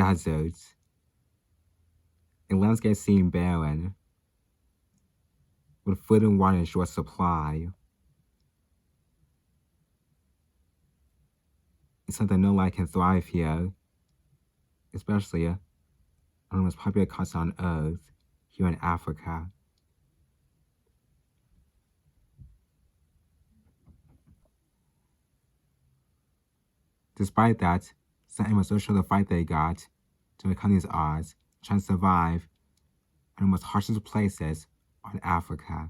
deserts, and landscapes seem barren, with food and water in short supply. It's something no life can thrive here, especially on the most popular continent on Earth, here in Africa. Despite that, some animals still show the fight they got to overcome these odds, trying to survive in the most harshest places on Africa.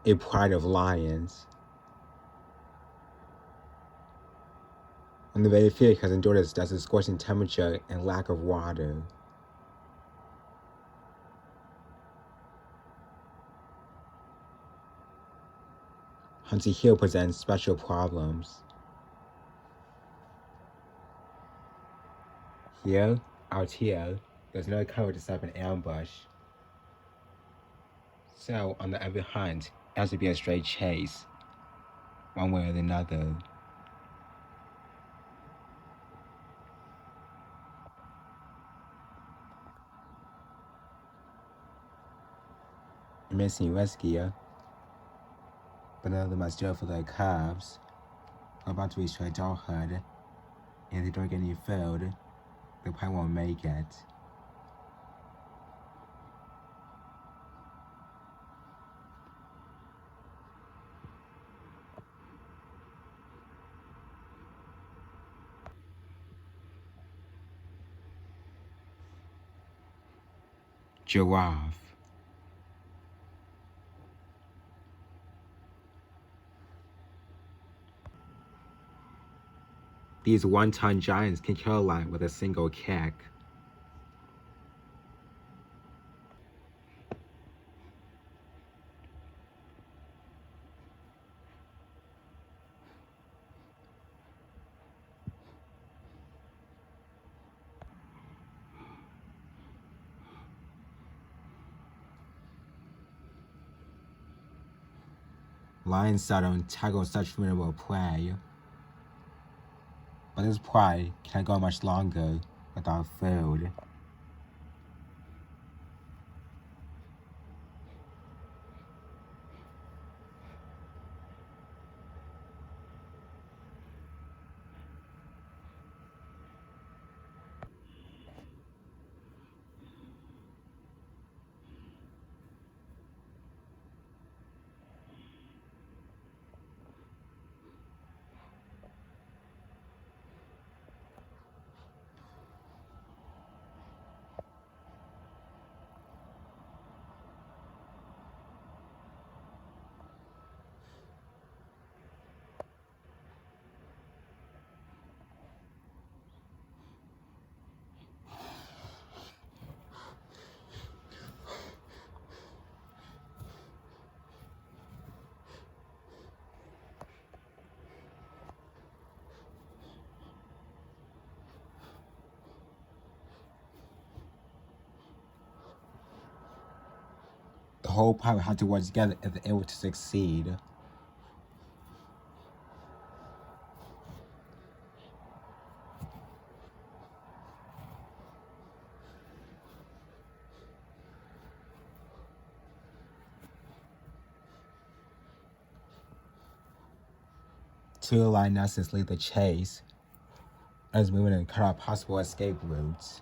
A pride of lions. And the very fear has endured its desert scorching temperature and lack of water. Hunting here presents special problems. Here, out here, there's no cover to set up an ambush. So, on the other hand, it has to be a straight chase, one way or another. Missing rescue, but none of them are still for their calves. Are about to reach their adulthood, and if they don't get any food, they probably won't make it. Giraffe. These one-ton giants can kill a lion with a single kick. Lions seldom tackle such formidable prey, but this prey can't go much longer without food. The whole party had to work together if they were to succeed. Two lionesses lead the chase, as moving and cut off possible escape routes.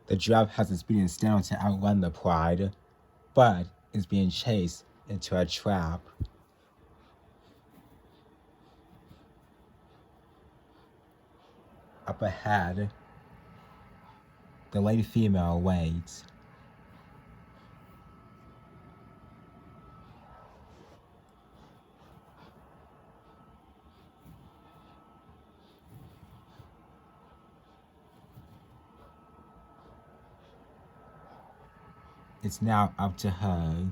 The giraffe has its speed and stamina to outrun the pride, but is being chased into a trap. Up ahead, The lady female waits. It's now up to her.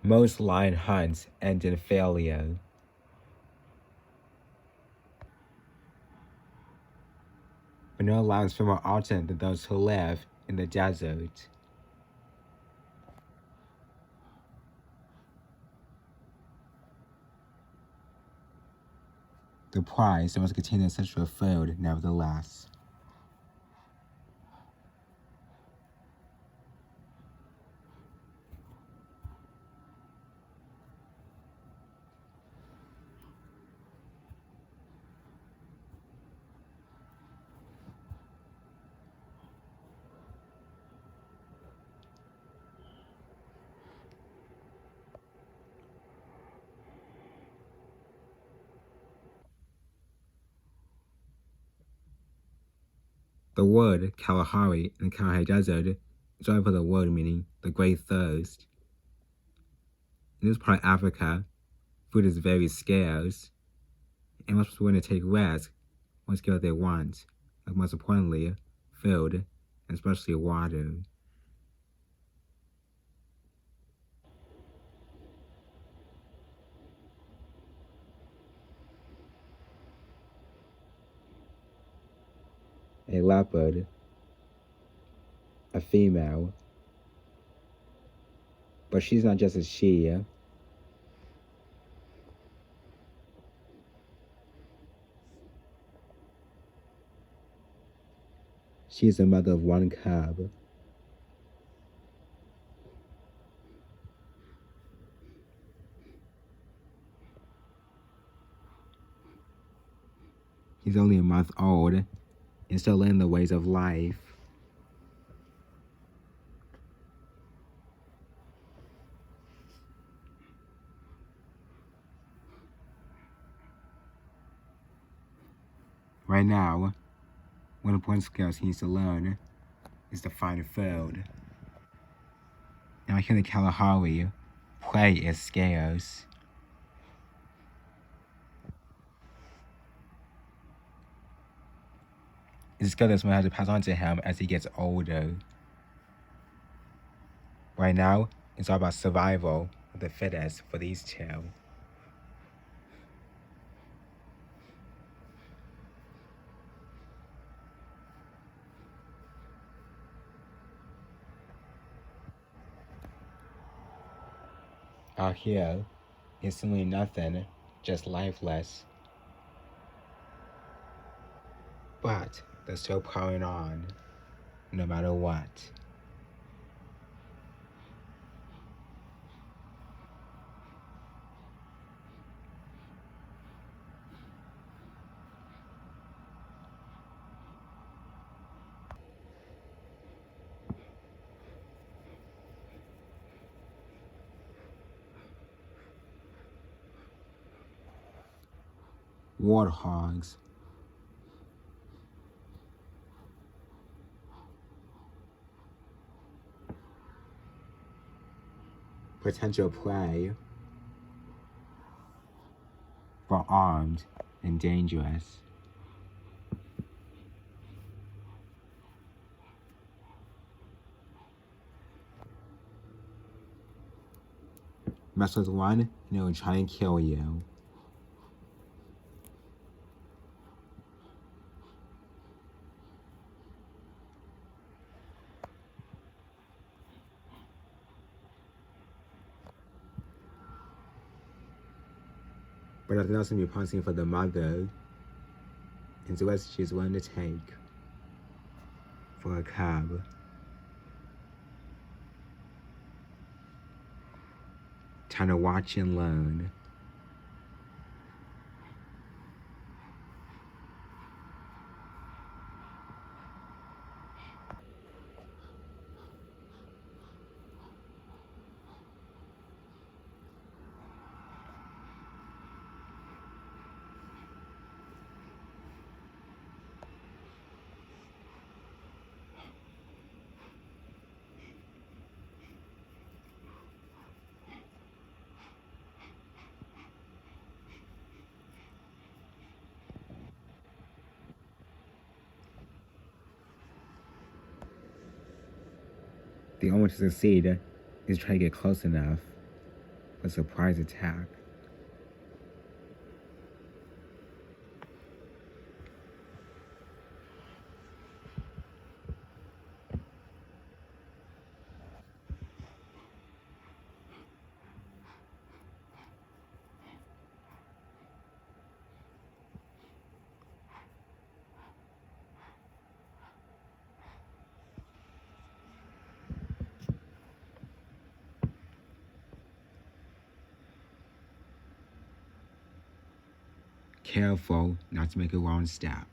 Most lion hunts end in failure. But no lions feel more often than those who live in the desert. The prize must contain essential food, nevertheless. The word Kalahari in the Kalahari Desert is derived from the word meaning the great thirst. In this part of Africa, food is very scarce, and most people want to take risks once get what they want, like most importantly, food, and especially water. A leopard, a female, but she's not just a she. She's the mother of one cub. He's only a month old and still learning the ways of life. Right now, one important skill he needs to learn is to find food. Now here in the Kalahari, prey is scarce. It's a skill that someone has to pass on to him as he gets older. Right now, it's all about survival of the fittest for these two. Out here, it's simply nothing, just lifeless. But they're still plowing on, no matter what. Warthogs. Potential prey, but armed and dangerous. Mess with one, and it will try and kill you. but nothing else can be promising for the mother, and so what she's willing to take for a cub. Time to watch and learn. The only way to succeed is try to get close enough for a surprise attack. Careful not to make a wrong step.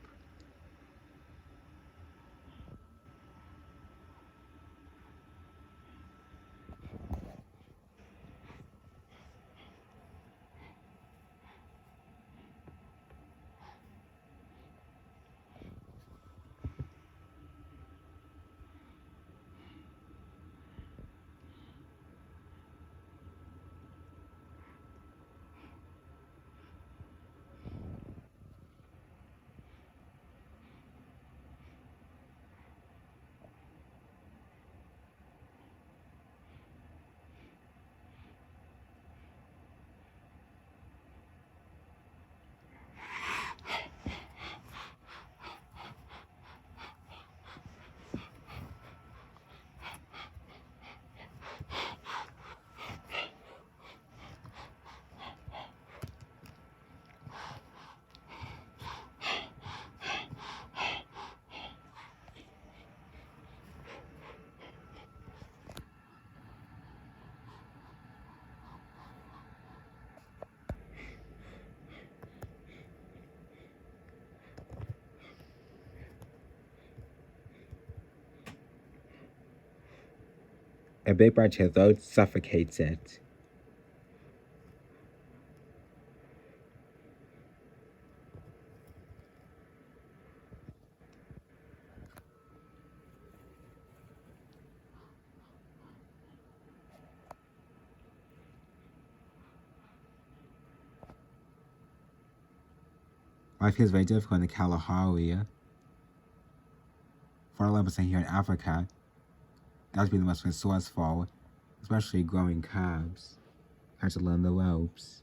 A big bite to the throat suffocates it. Life is very difficult in the Kalahari. 411% here in Africa, that would be the most resourceful, especially growing calves. Had to learn the ropes.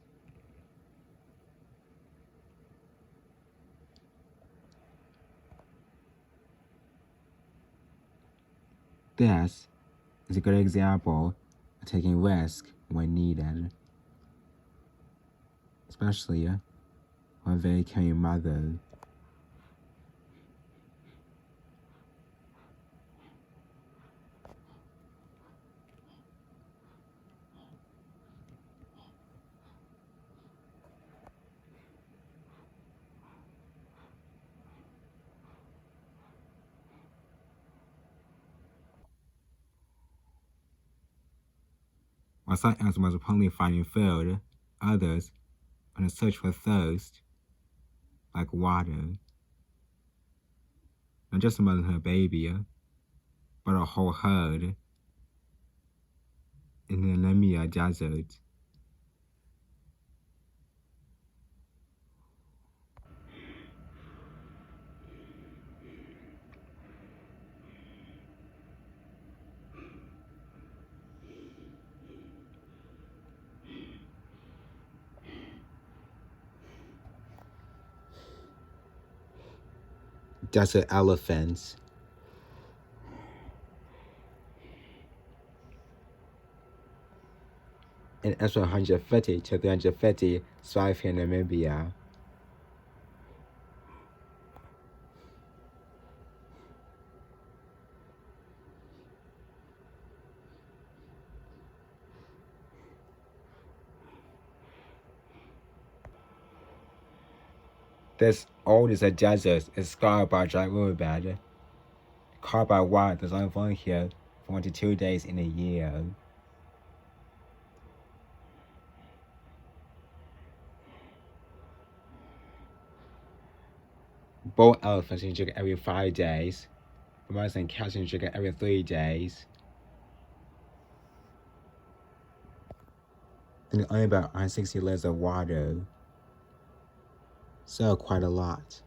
This is a good example of taking risk when needed, especially for a very caring mother. While some animals are only finding food, others on a search for thirst, like water. Not just a mother and her baby, but a whole herd in the Namibia desert. Desert elephants. and extra 150 to 350 thrive here in Namibia. This old is a desert, is scarred by dry riverbed. Carved by water, there's only one here for 1 to 2 days in a year. Bull elephants can drink every 5 days. Mice and cats can drink every 3 days. Then only about 160 liters of water. So quite a lot.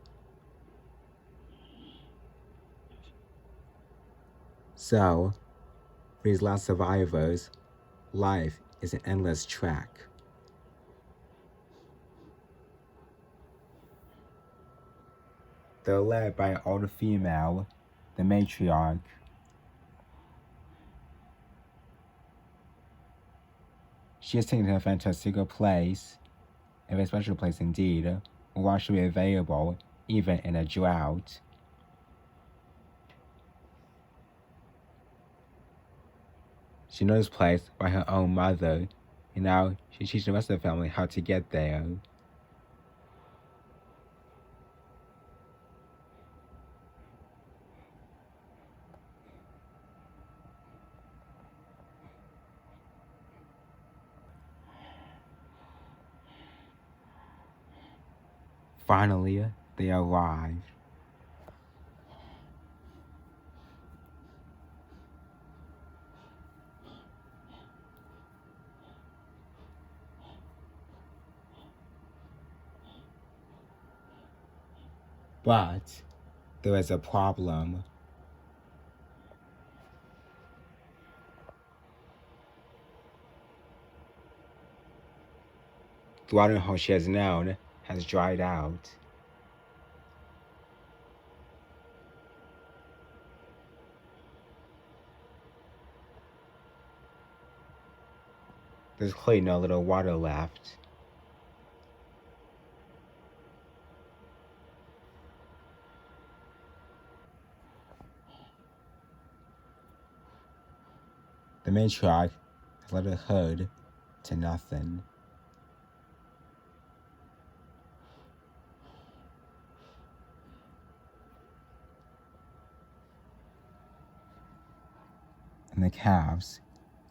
So, for these last survivors, life is an endless track. They're led by an older female, the matriarch. She is taken to a to a secret place, a very special place indeed, where water should be available even in a drought. She knows this place by her own mother, and now she teaches the rest of the family how to get there. Finally, they arrive. But there is a problem. The water hole she has known has dried out. There's clearly no little water left. The matriarch has led her herd to nothing. And the calves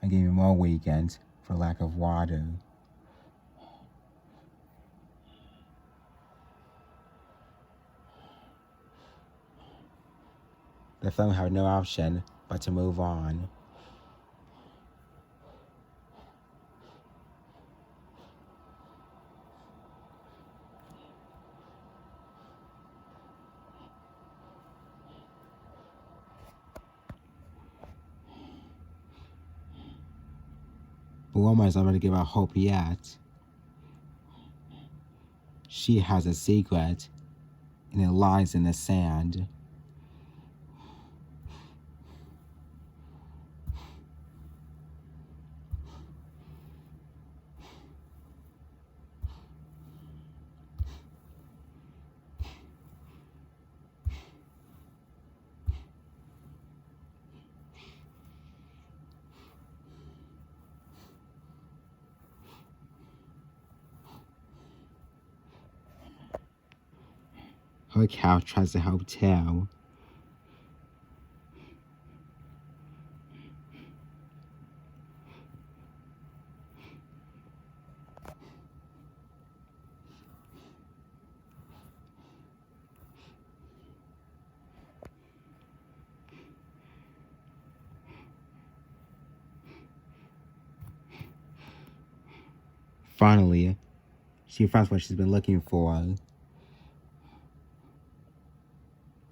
are getting more weakened for lack of water. The family have no option but to move on. But Wilma is not ready to give up hope yet. She has a secret, and it lies in the sand. Her cow tries to help too. Finally, she finds what she's been looking for.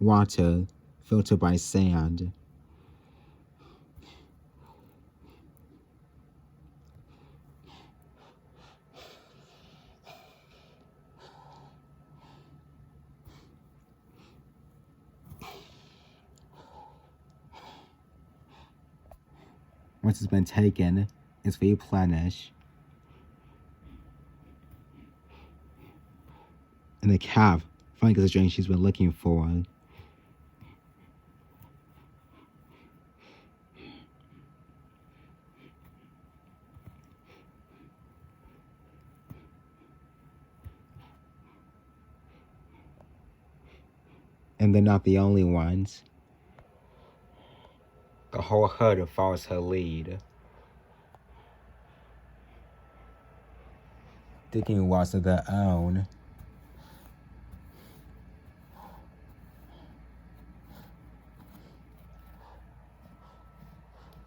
Water filtered by sand. Once it's been taken, it's replenished. And the calf finally gets the drink she's been looking for. And they're not the only ones. The whole herd follows her lead, digging wells of their own.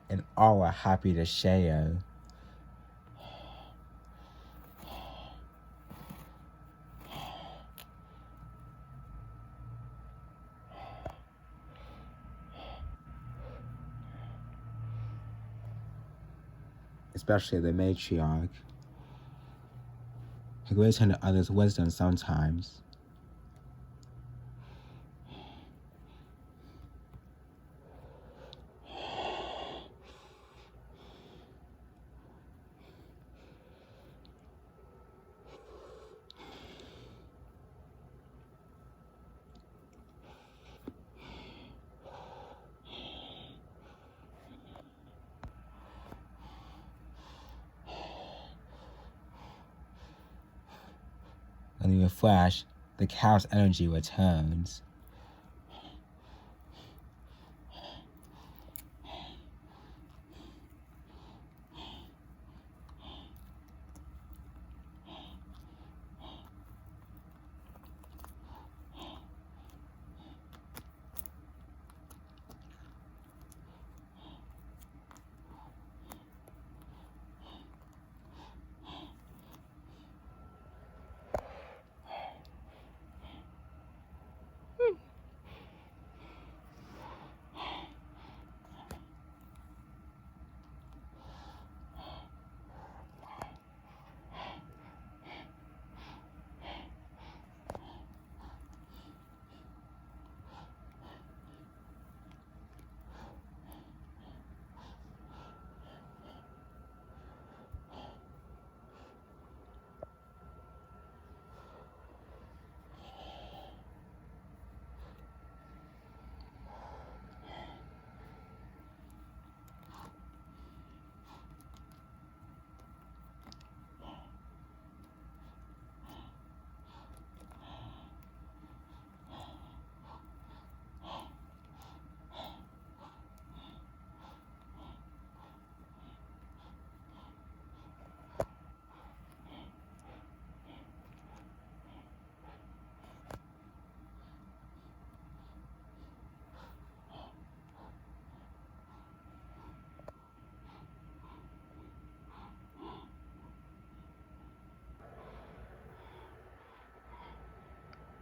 And all are happy to share. Especially the matriarch, who gives her to others' wisdom sometimes. And in a flash, the cow's energy returns.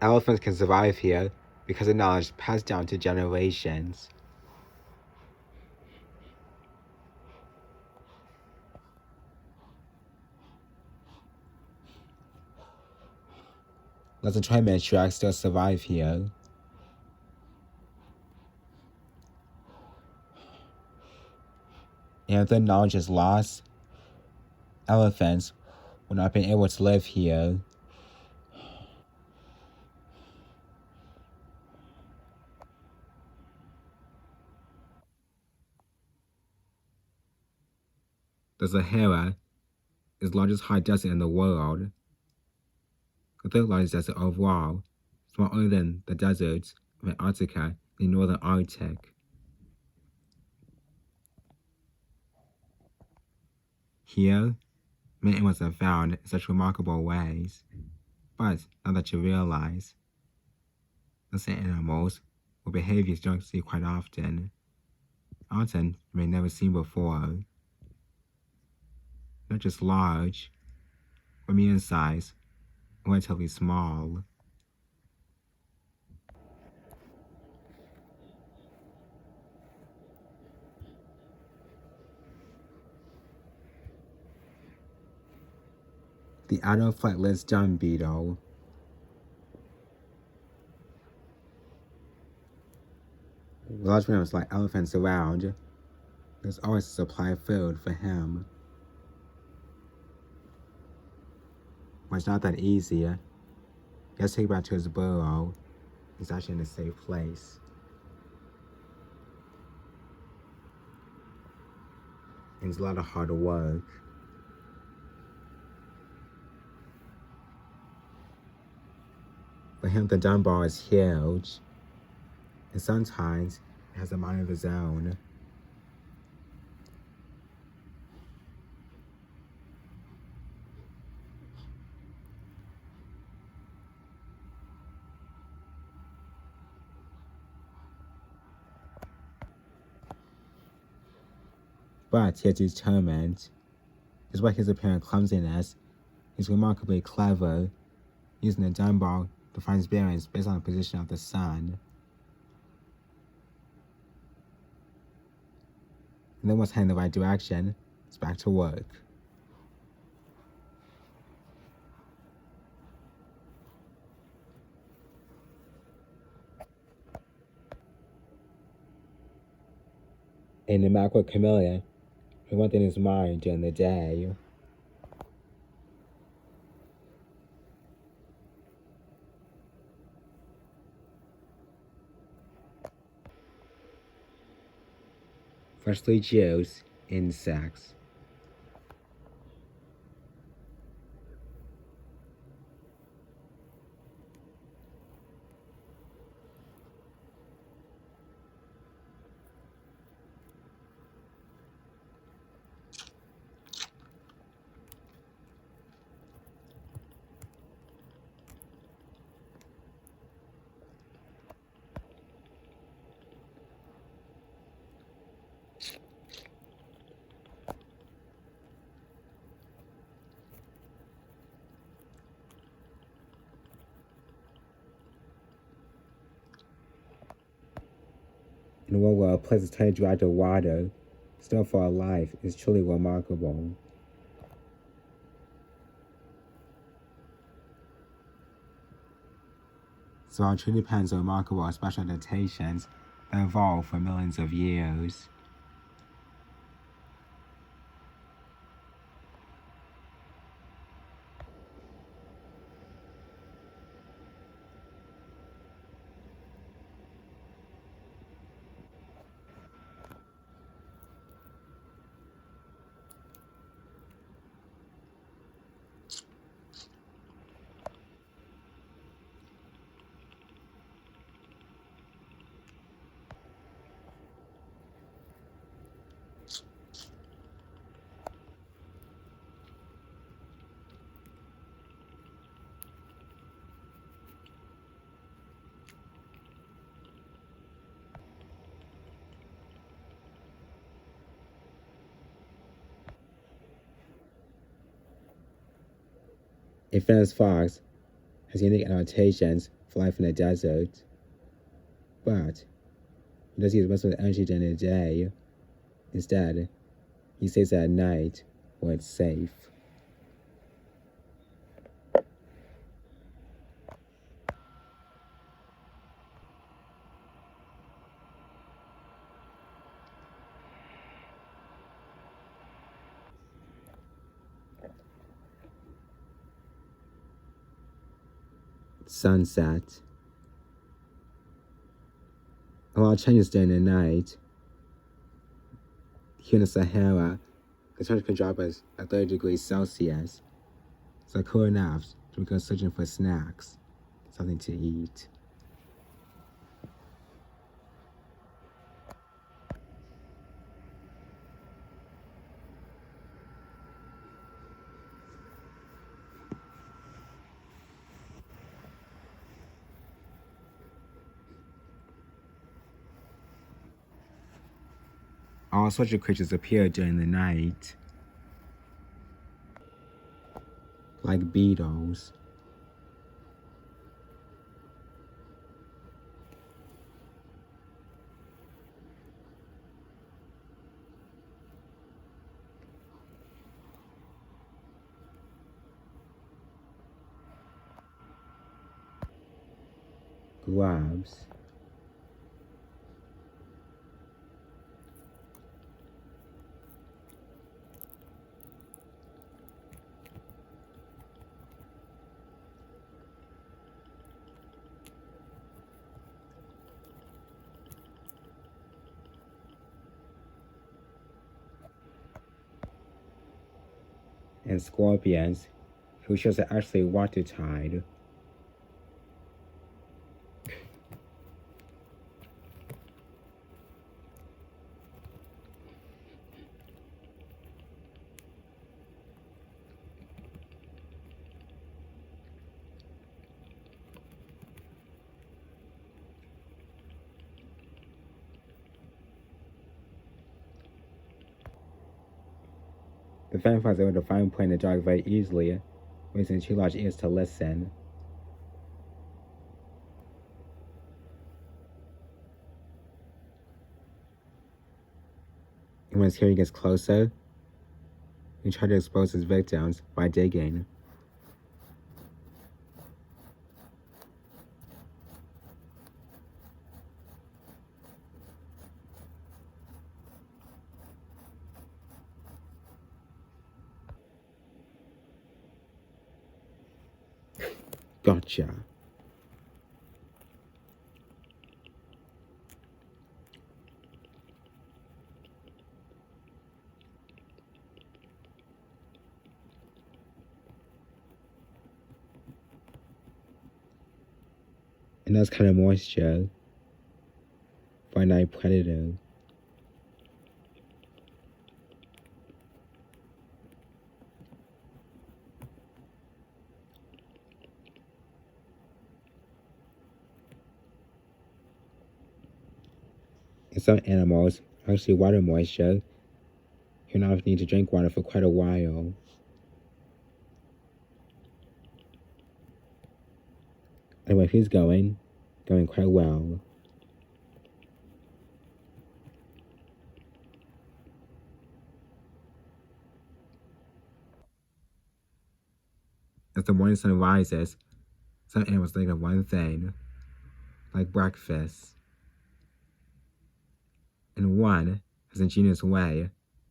Elephants can survive here because of knowledge passed down to generations. Let the tri matriarchs still survive here. And if the knowledge is lost, elephants will not be able to live here. The Sahara is the largest high desert in the world. The third largest desert overall, smaller than the deserts of Antarctica and the northern Arctic. Here, many animals are found in such remarkable ways. But now that you realize, the same animals will behave you don't see quite often you may never seen before. Not just large, or medium size, or relatively small. The adult flightless dung beetle. Large mammals like elephants around, there's always a supply of food for him. But it's not that easy. gets taken back to his burrow. He's actually in a safe place. And it's a lot of hard work. For him, the Dunbar is huge, and sometimes it has a mind of its own. But he is determined. Despite his apparent clumsiness, he's remarkably clever, using the Dunbar to find his bearings based on the position of the sun. And then once heading in the right direction, it's back to work. And the macro chameleon, who went in his mind during the day. Freshly juiced insects. In a world where a place is totally dry to water, still for our life, is truly remarkable. So our truly depends on remarkable special adaptations that evolved for millions of years. A famous fox has unique adaptations for life in the desert, but he does use most of the energy during the day. Instead, he stays at night where it's safe. Sunset. A lot changes during the night. Here in the Sahara, the temperature can drop as 30 degrees Celsius. So cool enough to go searching for snacks, something to eat. All sorts of creatures appear during the night, like beetles. Grubs. and scorpions, who shows are actually watertight. The vampires are able to find prey in the dark very easily, raising two large ears to listen. And when his hearing gets closer, he tries to expose his victims by digging. Gotcha. And that's kind of moisture for a night predator. And some animals, actually water moisture, can often need to drink water for quite a while. And where he's going quite well. As the morning sun rises, some animals think of one thing, like breakfast. And one has an ingenious way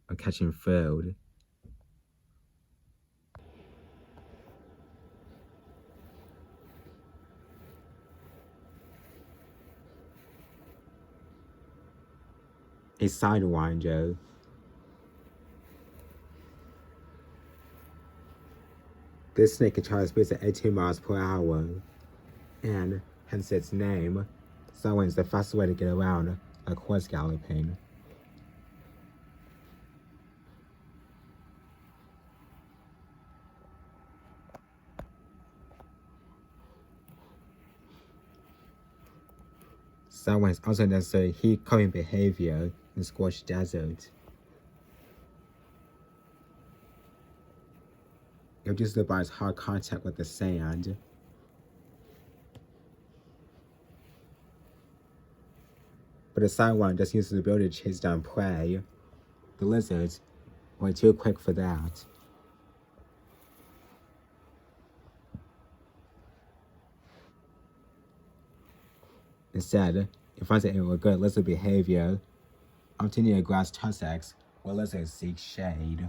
of catching food. A sidewinder. This snake can charge speeds at 18 miles per hour, and hence its name. Sidewinder is the fastest way to get around, like horse galloping. Sidewinder is also necessary heat-covering behavior in scorched desert. It reduces the body's hard contact with the sand. But the sidewinder just uses the ability to chase down prey. The lizards were too quick for that. Instead, it finds it with good lizard behavior, often near grass tussocks where lizards seek shade.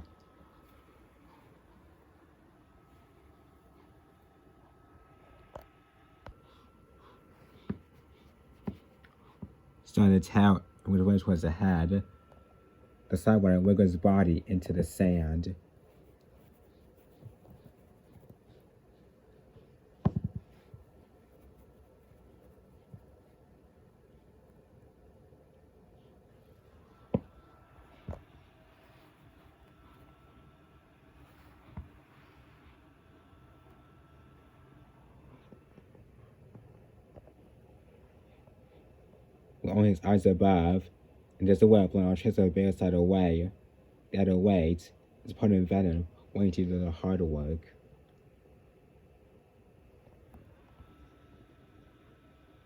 Starting to tell with which was ahead, the sidewinder wiggles his body into the sand. With only his eyes above, and just a web blowing on chase of the bigger side away. The other weight is part of venom waiting to do the harder work.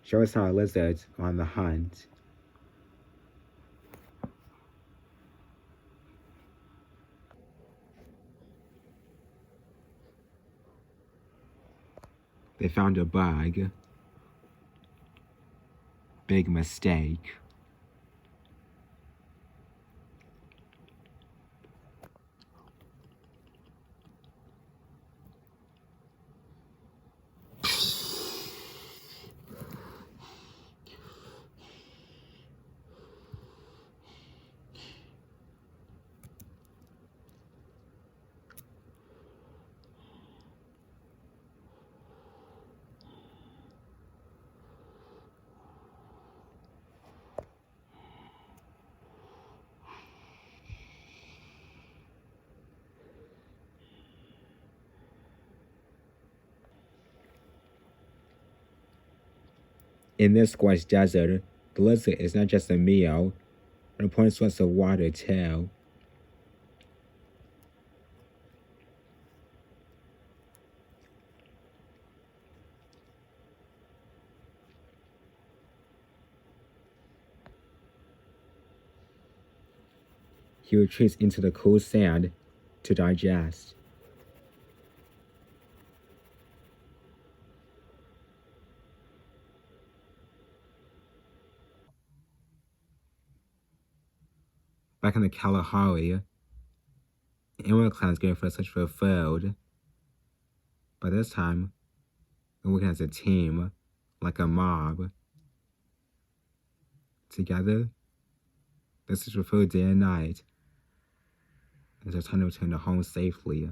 Show us how lizards are on the hunt. They found a bug. Big mistake. In this scorched desert, the lizard is not just a meal, but an important source of water too. He retreats into the cool sand to digest. Back in the Kalahari, animal clan is going for search for food. By this time, they're working as a team, like a mob. Together, they search for food day and night, and they're trying to return to home safely.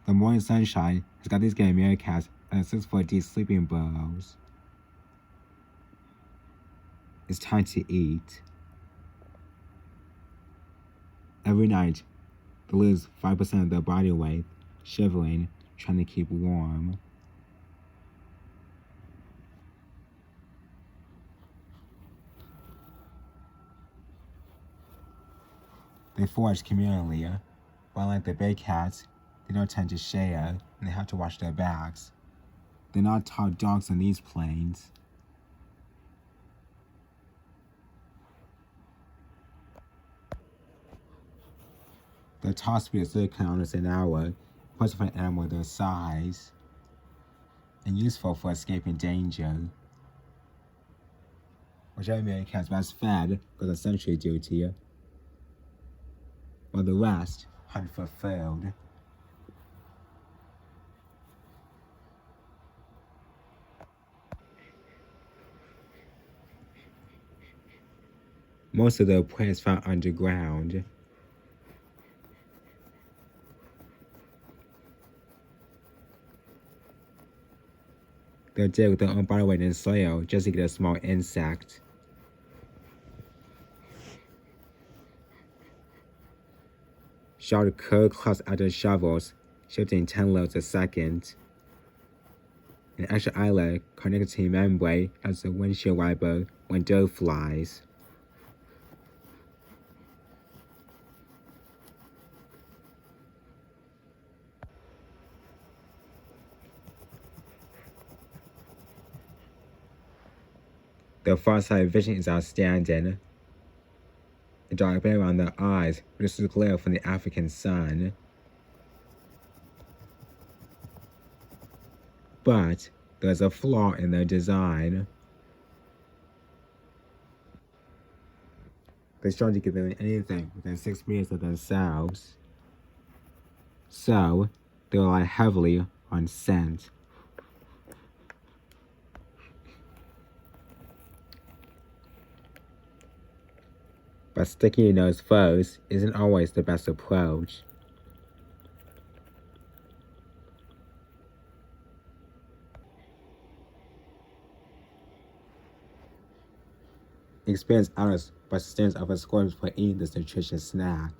The morning sunshine has got these gay meerkats and 6 foot deep sleeping burrows. It's time to eat. Every night, they lose 5% of their body weight, shivering, trying to keep warm. They forage communally, but unlike the big cats, they don't tend to share and they have to watch their backs. They're not top dogs on these plains. Their top speed is 30 kilometers an hour, plus for an animal their size, and useful for escaping danger. Whichever meerkat's best fed goes on sentry duty, while the rest hunt for food. Most of their prey is found underground. They'll dig with their own body weight in soil just to get a small insect. Shot curl claws out their shovels, shifting 10 loads a second. An extra eyelet connected to the membrane as a windshield wiper when dirt flies. Their far-sighted vision is outstanding. A dark band around their eyes reduces glare from the African sun. But there's a flaw in their design. They struggle to get anything within 6 meters of themselves. So, they rely heavily on scent. But sticking your nose first isn't always the best approach. Experience others by sustains of a score for eating this nutritious snack.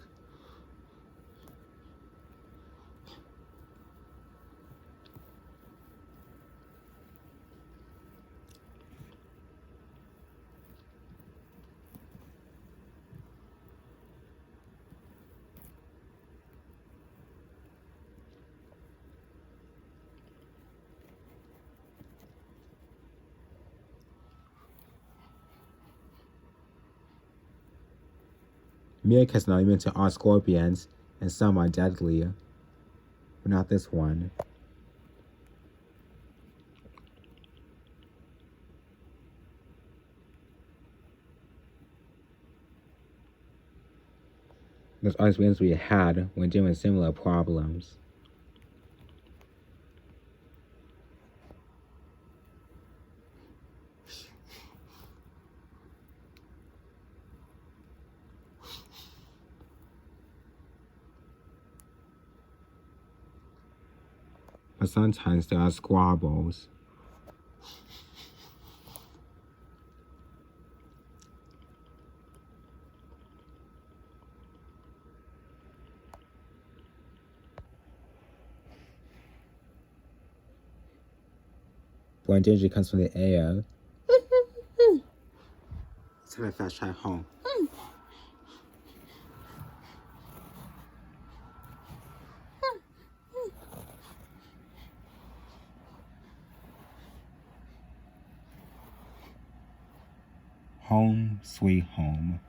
Meerkats are not immune to all scorpions, and some are deadly, but not this one. There's always experience we had when dealing with similar problems. But sometimes there are squabbles. When danger comes from the air. Let's have a fast try home. Home, sweet home.